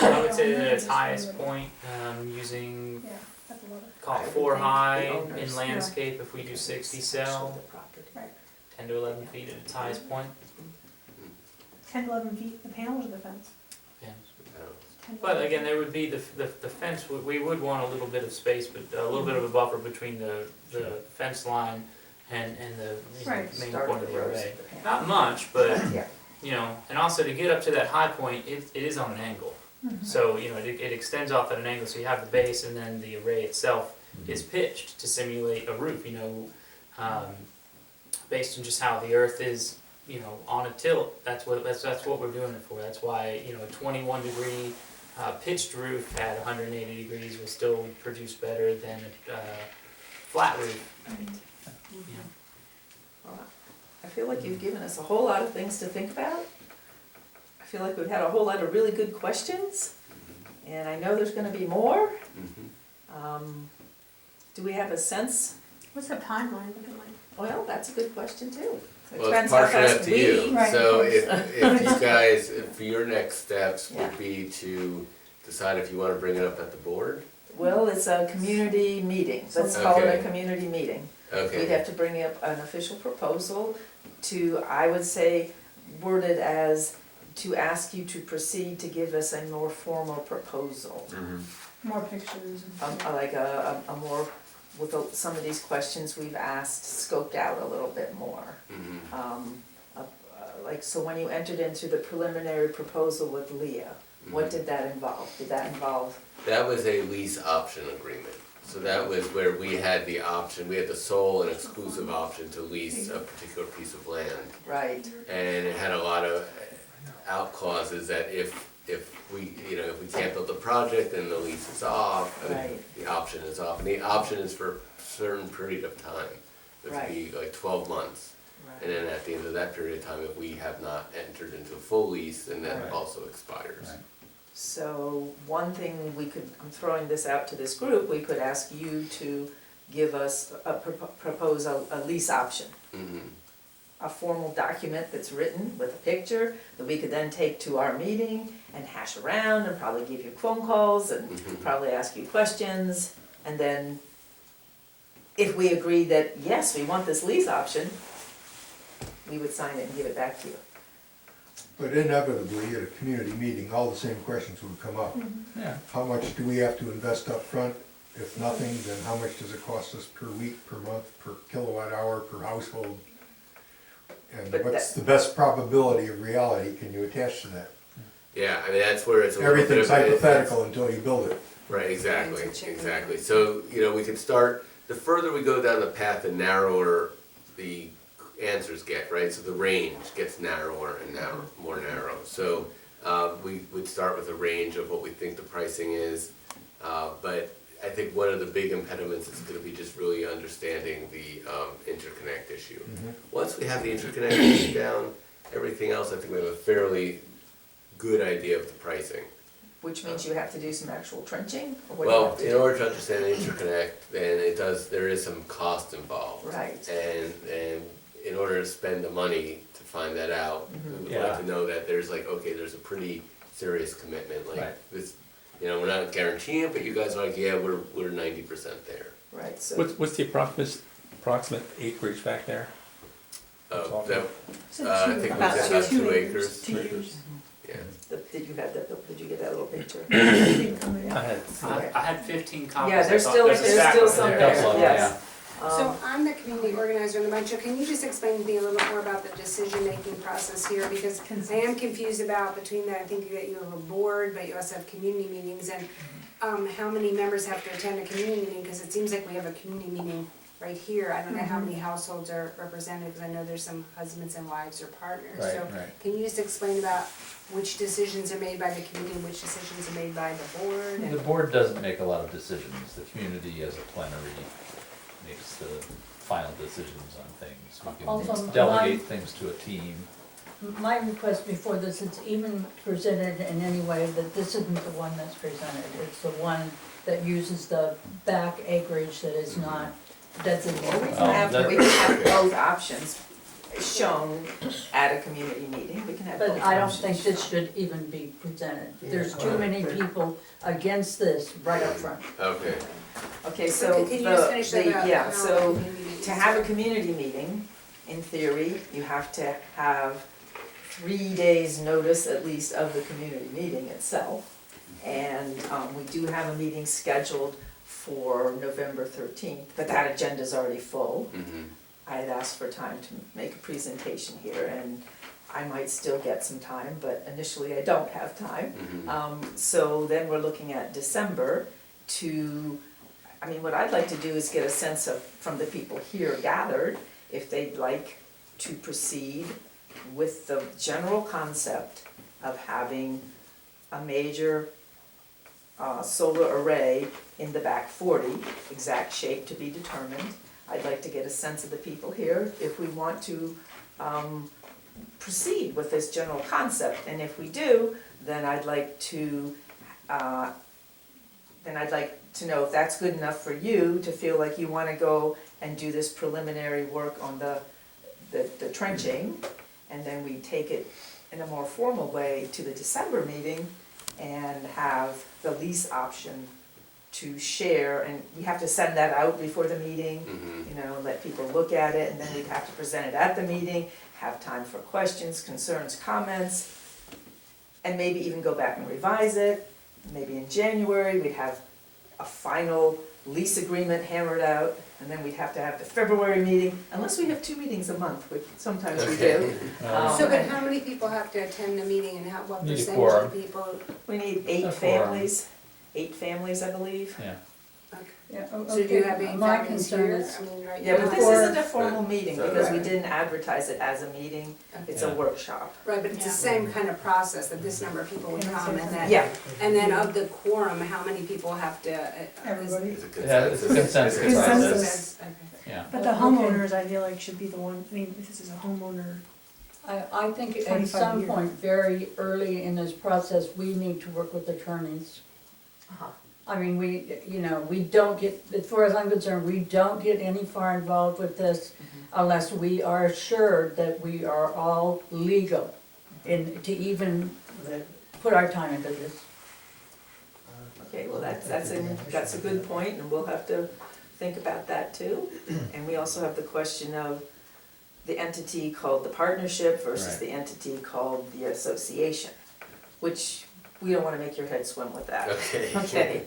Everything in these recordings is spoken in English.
I would say that at its highest point, using, Yeah, that's a lot of, call I it would 4 think the high owners- in landscape if we do 60 cell, The property. right, 10 to 11 feet at its highest point. 10 to 11 feet, the panels or the fence? Yeah. 10 to But 11 again, there would be the fence, we would want a little bit of space, but a little bit of a buffer between the fence line and the Right. main Start point of of the the rows array. of the panel. Not much, but, Yeah, you know, and also to get up to that high point, it is on an angle. Mhm. So, you know, it extends off at an angle, so you have the base and then the array itself is pitched to simulate a roof, you know, based on just how the earth is, you know, on a tilt, that's what we're doing it for. That's why, you know, a 21-degree pitched roof at 180 degrees will still produce better than a flat roof. You know. well, I feel like you've given us a whole lot of things to think about. I feel like we've had a whole lot of really good questions, and I know there's gonna be more. Do we have a sense? What's the timeline looking like? Well, that's a good question too. It Well, depends it's how partially fast up to we. you, Right, so of if you guys, if your next steps Yeah. would be to decide if you wanna bring it up at the board? Well, it's a community meeting, let's call it a Okay. community meeting. We'd Okay, have to bring up an official proposal to, I would say, word it as to ask you to proceed to give us a more formal proposal. More pictures and. Like a more, with some of these questions we've asked, scoped out a little bit more. Like, so when you entered into the preliminary proposal with Leah, what did that involve? Did that involve, that was a lease option agreement, so that was where we had the option, we had the sole and exclusive option to lease a particular piece of land. right, And it had a lot of out clauses that if we, you know, if we can't build the project, then the lease is off, Right. the option is off, and the option is for a certain period of time. It would be like 12 months, and right, then at the end of that period of time, if we have not entered into a full lease, then that Right. also expires. so one thing we could, I'm throwing this out to this group, we could ask you to give us propose a lease option. Mhm. A formal document that's written with a picture that we could then take to our meeting and hash around and probably give you phone calls and Mhm. probably ask you questions. And then if we agree that, yes, we want this lease option, we would sign it and give it back to you. But inevitably, at a community meeting, all the same questions would come up. Yeah, How much do we have to invest up front? If nothing, then how much does it cost us per week, per month, per kilowatt hour, per household? And But what's the best probability of reality can you attach to that? Yeah, I mean, that's where it's a little bit of. Everything's hypothetical until you build it. Right, exactly, It's a chicken. exactly. So, you know, we could start, the further we go down the path, the narrower the answers get, right? So the range gets narrower and now more narrow. So, we would start with a range of what we think the pricing is. But I think one of the big impediments is gonna be just really understanding the, interconnect issue. Once we have the interconnect issue down, everything else, I think we have a fairly good idea of the pricing. Which means you have to do some actual trenching, or what do you Well, have to in do? order to understand the interconnect, then there is some cost involved. Right. And in order to spend the money to find that out, we would like to know that there's like, okay, there's a pretty serious commitment, like Right. this, you know, we're not guaranteeing it, but you guys are like, yeah, we're 90% there. Right, so. what's the approximate acreage back there? That, So I two- think we About said about 2 2 acres. 2 acres. Yeah. Did you have that, did you get that little picture? I had, I had 15 copies. Yeah, there's I thought still, there's a there's stack still over some there. there, Couple, yes. So I'm the community organizer in the bunch, so can you just explain to me a little bit more about the decision-making process here? Because I am confused about between that, I think that you have a board, but you also have community meetings, and how many members have to attend a community meeting? Because it seems like we have a community meeting right here. I don't know how many households are represented, because I know there's some husbands and wives or partners. Right, So right. can you just explain about which decisions are made by the community, and which decisions are made by the board? The board doesn't make a lot of decisions, the community as a plenary makes the final decisions on things. We Also, can delegate things to a team. My request before this, it's even presented in any way that this isn't the one that's presented. It's the one that uses the back acreage that is not Or we designated. can have, we can have both options. shown at a community meeting, we can have both But I don't options. think this should even be presented. There's too many people against this right up front. Okay, Okay, so Can you just finish that up? yeah, How so the community to have a community meeting, in theory, you have to have 3 days' notice at least of the community meeting itself. And we do have a meeting scheduled for November 13th, but that agenda's already full. mhm, I had asked for time to make a presentation here, and I might still get some time, but initially I don't have time. mhm. So then we're looking at December to, I mean, what I'd like to do is get a sense of, from the people here gathered, if they'd like to proceed with the general concept of having a major solar array in the back 40, exact shape to be determined. I'd like to get a sense of the people here if we want to proceed with this general concept. And if we do, then I'd like to know if that's good enough for you to feel like you want to go and do this preliminary work on the trenching. And then we take it in a more formal way to the December meeting and have the lease option to share, and we have to send that out before the meeting, Mhm. you know, let people look at it, and then we'd have to present it at the meeting, have time for questions, concerns, comments, and maybe even go back and revise it. Maybe in January, we'd have a final lease agreement hammered out, and then we'd have to have the February meeting, unless we have 2 meetings a month, which sometimes we do. So, but how many people have to attend the meeting and what Need a percentage quorum. of people? We need 8 A quorum. families, 8 families, I believe. Yeah, Yeah, So do you have okay. any My families concern here? is, I mean, right Yeah, now? but this Before- isn't a formal meeting, So- because we Right. didn't advertise it as a meeting, it's a Yeah. workshop. Right, but it's the same kind of process, that this number of people would Can I say come, and something? then, Yeah, and then of the quorum, how many people have to? Everybody. It's a yeah, it's a consensus Consensus. process, Okay. yeah. But the Okay. homeowners, I feel like, should be the one, I mean, if this is a homeowner, I think at 25 some years. point, very early in this process, we need to work with attorneys. uh-huh. I mean, we don't get, as far as I'm concerned, we don't get any far involved with this unless we are assured that we are all legal in, to even put our time into this. Okay, well, that's a good point, and we'll have to think about that too. And we also have the question of the entity called the partnership versus Right. the entity called the association, which we don't wanna make your head swim with that. Okay. Okay,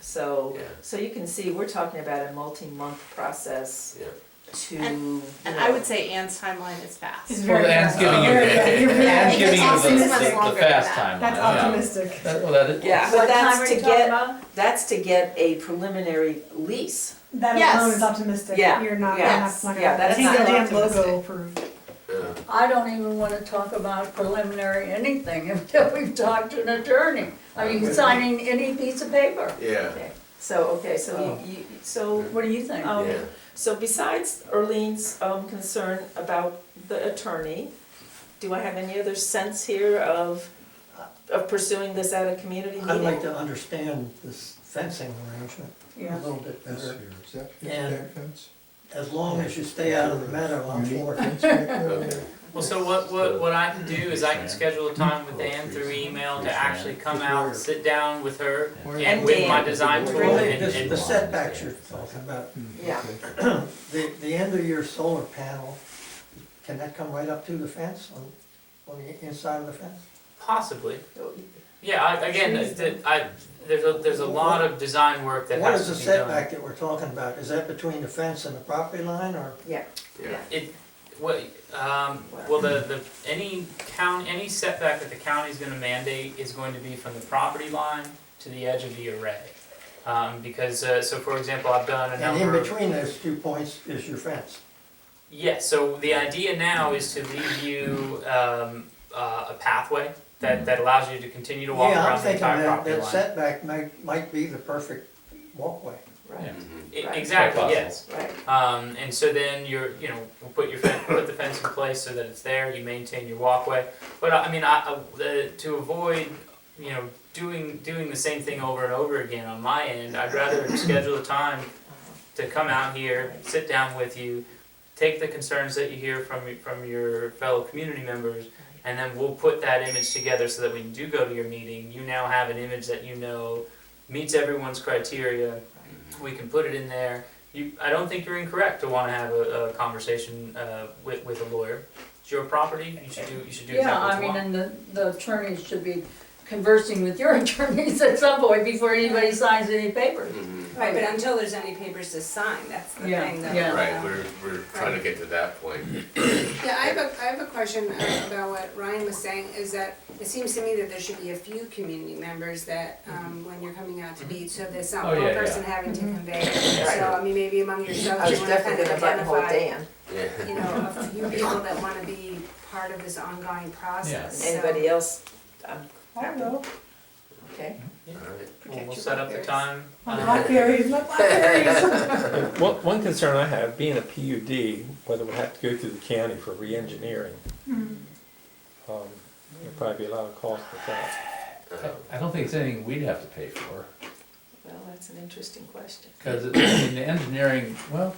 so, Yeah. so you can see, we're talking about a multi-month process Yeah. to, And you I know, would say Anne's timeline is fast. is Well, very. Anne's giving you, Very good. You're very- Anne's giving you It's much the longer fast than timeline, that. That's yeah. optimistic. Well, that is. yeah, but What time that's are to you talking get, about? that's to get a preliminary lease. That Yes. alone is optimistic. Yeah, You're not, yes, not yeah, that's Can't not get a damn optimistic. logo approved. Yeah. I don't even wanna talk about preliminary anything until we've talked to an attorney. I mean, signing any piece of paper. Yeah, Okay, so so, What do you think? yeah. so besides Erlene's concern about the attorney, do I have any other sense here of pursuing this at a community meeting? I'd like to understand this fencing arrangement a Yeah. little bit This better. here, is that And- that fence? As long as you stay out of the meadow, I'm Unique for it. fence back there? Okay. Well, so what I can do is I can schedule a time with Ann through email to actually come out, sit down with her And and with my Dan. design tool Really, and the setbacks you're talking about, Hmm, Yeah. okay. the end of your solar panel, can that come right up to the fence, on the inside of the fence? possibly. Yeah, there's a lot of design work that What has is to the be done. setback that we're talking about? Is that between the fence and the property line, or? Yeah, Yeah. Well, any setback that the county's gonna mandate is going to be from the property line to the edge of the array. Because, so for example, I've done a And in number of. between those 2 points is your fence? Yes, so the idea now is to leave you a pathway that allows you to continue to walk Yeah, I'm around the thinking entire that, property that line. setback might be the perfect walkway. right, Mhm. Right. Exactly, Quite yes. right. And so then we'll put the fence in place so that it's there, you maintain your walkway. But I mean, to avoid, doing the same thing over and over again on my end, I'd rather schedule a time to come out here, sit down with you, take the concerns that you hear from your fellow community members, and then we'll put that image together so that when you do go to your meeting, you now have an image that you know meets everyone's criteria. We can put it in there. I don't think you're incorrect to want to have a conversation with a lawyer. It's your property. You should do exactly Yeah, what I you mean, want. and the attorneys should be conversing with your attorneys at some point before anybody signs any papers. Right, but until there's any papers to sign, that's the Yeah, thing though. yeah. Right, we're trying to get to that point. Yeah, I have a question about what Ryan was saying, is that it seems to me that there should be a few community members that, when you're coming out to meet, so there's not Oh, one yeah, person yeah. having to convey it. So, I mean, maybe among I yourselves, was you wanna kind definitely of gonna buttonhole identify, Dan. Yeah. you know, a few people that wanna be part of this ongoing process. So- Anybody else? I will. Okay. Yeah. All right. Protect We'll your set up the blackberries. time. Blackberries, my blackberries. One concern I have, being a PUD, whether we have to go through the county for re-engineering, there'll probably be a lot of cost with that. I don't think it's anything we'd have to pay for, Well, that's an interesting question. because I mean, the engineering, well,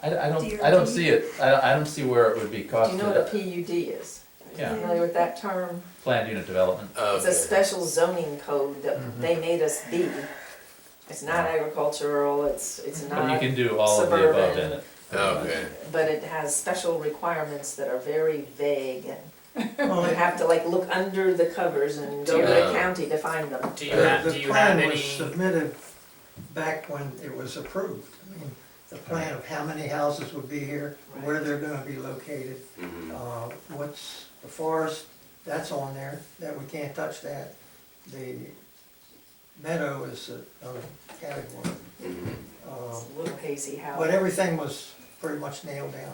I don't see it, I don't see where it would be Do cost you know what a to, PUD is? Are Yeah. you familiar with that term? planned unit development. It's a special zoning code that they made us be. It's not agricultural, it's But you not, can do all of the above in it. Okay. but it has special requirements that are very vague and Well, you have to like look under the covers and go to the Yeah. county to find them. Do you have the do you have plan was any? submitted back when it was approved. I mean, the plan of how many houses would be here, where they're gonna be located, what's the forest, that's on there, that we can't touch that. The meadow is another category. It's a little hazy how. But everything was pretty much nailed down.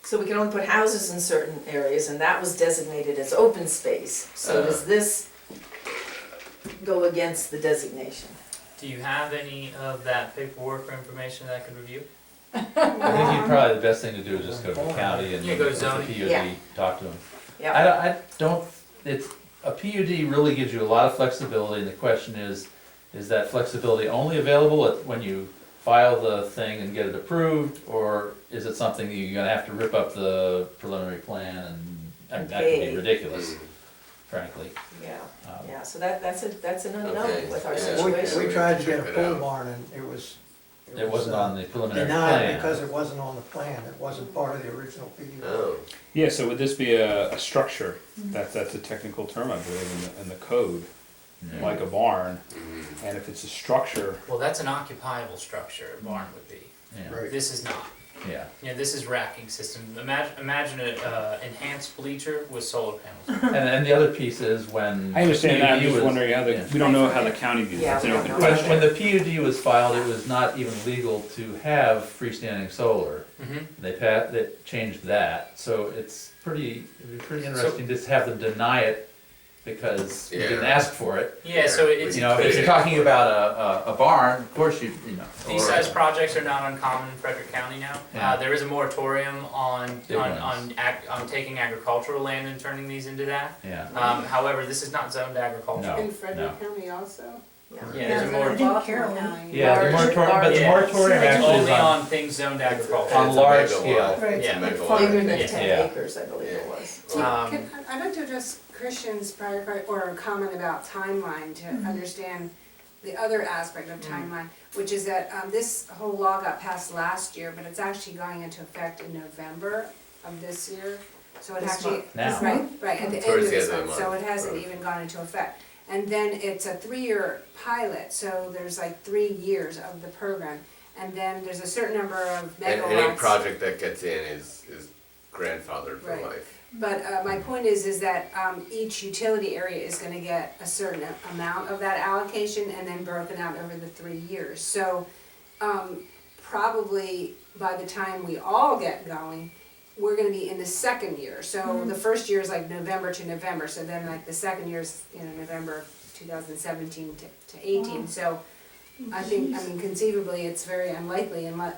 So we can only put houses in certain areas, and that was designated as open space. So does this go against the designation? Do you have any of that paperwork or information that I could review? I think you'd probably, the best thing to do is just go to the county and Yeah, go to with the zoning. Yeah. PUD, talk to them. Yeah, I don't, it's, a PUD really gives you a lot of flexibility, and the question is that flexibility only available when you file the thing and get it approved, or is it something that you're gonna have to rip up the preliminary plan and, I mean, that could be Okay. ridiculous, frankly. yeah, Um, yeah, so that's an Okay, unknown with our yeah. situation. We tried to get a Check it pole out. barn and it was. It wasn't on the preliminary Denied plan. because it wasn't on the plan, it wasn't part of the original PUD. Oh, Yeah, so would this be a structure? That's a technical term, I believe, in the code, Yeah. like a barn. And if it's a structure, Well, that's an occupiable structure. A barn would be. Yeah, Right. This is not. yeah. Yeah, this is racking system. Imagine an enhanced bleacher with solar panels. And the other piece is when. I understand that, I'm PUD just was- wondering how yeah. we don't know how the county views it. Yeah, It's an we open don't know. question. When the PUD was filed, it was not even legal to have freestanding solar. Mm-hmm. They changed that, so it's it'd be pretty interesting to have them deny it because you didn't Yeah. ask for it. Yeah, so it's You know, if you're talking about a barn, of course you know. these size projects are not uncommon in Frederick County now. Yeah. There is a moratorium on Big on taking agricultural land and turning these into that. Yeah, However, this is not zoned agricultural. No. In Frederick County also? Yeah, Yeah, there's a and more- I Didn't thought- Carolyn. yeah, the Large- moratorium, but the Yeah. moratorium It's actually is only on, on things zoned agricultural. on It's a large megawatt. scale. Right. It's a Yeah. megawatt. Bigger than Yeah. 10 Yeah. acres, I believe it was. I'd like to address Christian's prior, or comment about timeline to understand the other aspect of timeline, which is that this whole law got passed last year, but it's actually going into effect in November of this year. So it This actually, month. Now. right, at the end Towards of the this end of the month, so month. it hasn't Right. even gone into effect. And then it's a 3-year pilot, so there's like 3 years of the program. And then there's a certain number of And megawatts. any project that gets in is grandfathered for Right. life. But my point is that each utility area is gonna get a certain amount of that allocation and then broken out over the 3 years. So, probably by the time we all get going, we're gonna be in the second year. So the first year is like November to November, so then like the second year is, November 2017 to 18. So I think, conceivably, it's very unlikely unless,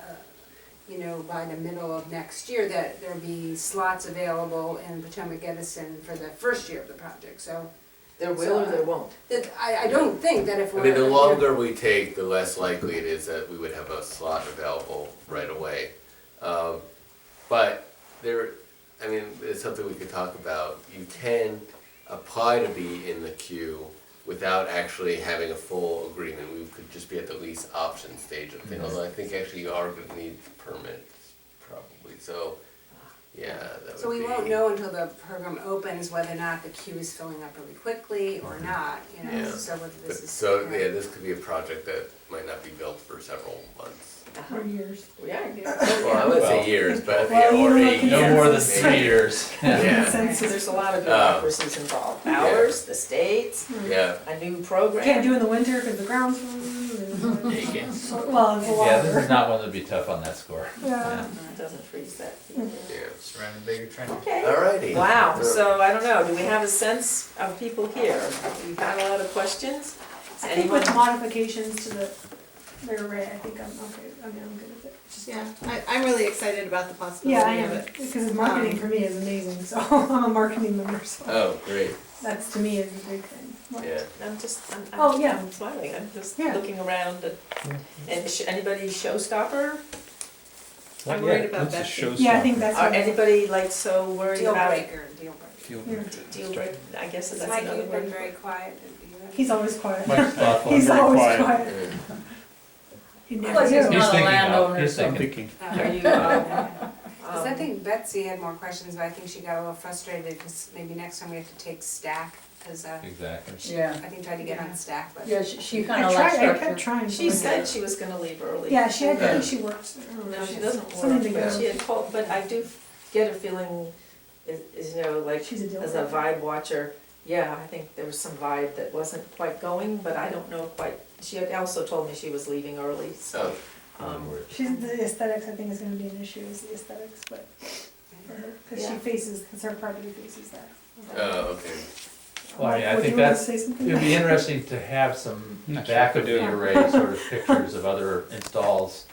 by the middle of next year that there'll be slots available in Potomac Edison for the first year of the project. So There will or there won't. I don't think that if I we're. mean, the longer we take, the less likely it is that we would have a slot available right away. But there, I mean, it's something we could talk about. You can apply to be in the queue without actually having a full agreement. We could just be at the lease option stage of things, although I think actually you are gonna need permits, probably, so, yeah, that would be. So we won't know until the program opens whether or not the queue is filling up really quickly or not, you know, Yeah. so whether But, this is. so, you know, yeah, this could be a project that might not be built for several months. For years. Yeah. Well, I wouldn't say Well- years, but, Well, yeah, you or know what 8 years. No more than Consensus. 3 years. Yeah, So there's a lot of bureaucracies involved, ours, the states, yeah. a new Can't program. do in the winter because the ground's frozen. Yeah, you can. Well, it's a lot. Yeah, this is not one that'd be tough on that score. Yeah. It doesn't freeze that. Yeah. Surround a bigger trend. Okay. Alrighty. Wow, so I don't know, do we have a sense of people here? We've had a lot of questions. I think with modifications to the array, I think I'm okay. I mean, I'm good with it. It's just- Yeah, I'm really excited about the Yeah, I possibility of am, it. because the marketing for me is amazing, so I'm a marketing member, so Oh, great, that's to me is a big thing. What? yeah. Oh, yeah. I'm smiling, I'm just Yeah. looking around and anybody showstopper? Not I'm worried yet. about What's a Betsy. showstopper? Yeah, I think that's Are what. anybody like so worried Deal about? breaker, deal breaker. Feel- Yeah. Deal breaker, I guess that's Mike, another you've been word. very quiet. You have- He's always quiet. Mike's thoughtful. He's very always quiet. quiet. Yeah. He Well, never he's do. not He's a thinking landowner, he's so. I'm thinking. thinking. Are you, Cause I think Betsy had more questions, but I think she got a little frustrated, cause maybe next time we have to take stack, cause Exactly. Yeah, I think tried to get on stack, but. yeah, she I kinda likes tried, I structure. kept trying. she to- said she was gonna leave early. Yeah, she had, I Yeah. think she works. I don't know, No, she has doesn't something work, to but go. she had called, but I do get a feeling, is, you know, like, She's a deal as a breaker. vibe watcher, yeah, I think there was some vibe that wasn't quite going, but I don't know quite, she had also told me she was leaving early, so. She's, the aesthetics, I think, is gonna be an issue, is the aesthetics, but for her, cause she Yeah. faces, cause her property faces that. Oh, okay. Well, I mean, I Would think you wanna that's, say something? it'd be interesting to have some Not sure back if of I the do. array sort of pictures of other installs